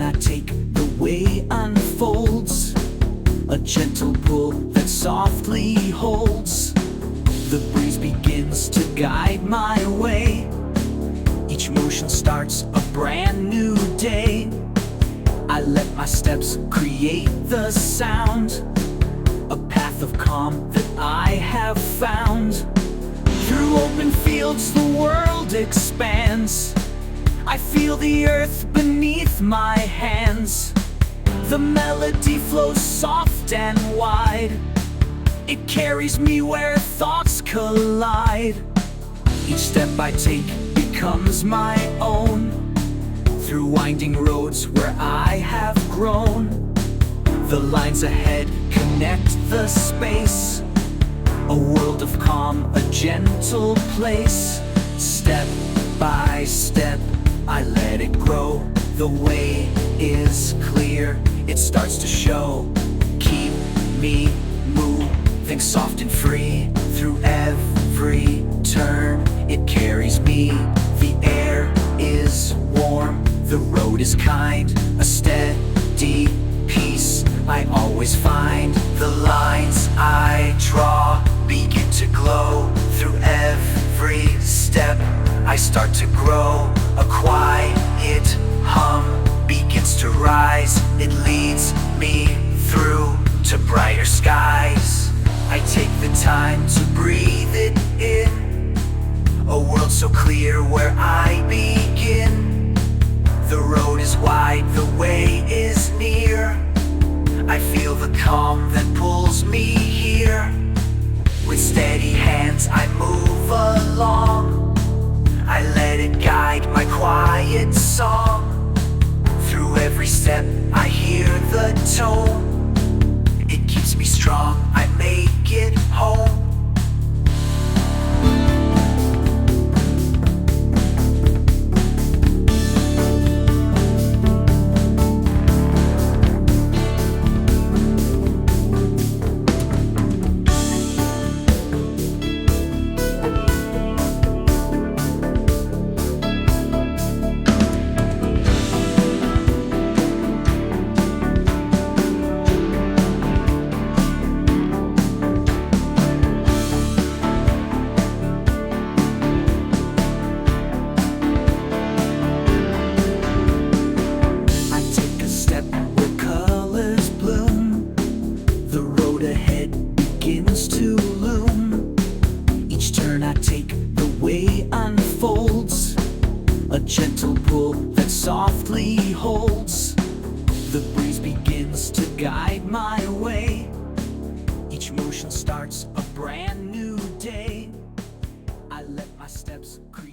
turn I take, the way unfolds, a gentle pull that softly holds. The breeze begins to guide my way. Each motion starts a brand new day. I let my steps create the sound, a path of calm that I have found. Through open fields the world expands. I feel the earth beneath my hands. The melody flows soft and wide. It carries me where thoughts collide. Each step I take becomes my own, through winding roads where I have grown. The lines ahead connect the space, a world of calm, a gentle place. Step by step I let it grow. The way is clear, it starts to show. Keep me moving soft and free. Through every turn it carries me. The air is warm, the road is kind, a steady peace I always find. The lines I draw begin to glow. Through every step I start to grow. A quiet hum begins to rise. It leads me through to brighter skies. I take the time to breathe it in, a world so clear where I begin. The road is wide, the way is near. I feel the calm that pulls me here. With steady hands I move along. I let it guide my quiet song. Through every step I hear the tone. It keeps me strong, I make it home. To loom. Each turn I take, the way unfolds, a gentle pull that softly holds. The breeze begins to guide my way. Each motion starts a brand new day. I let my steps create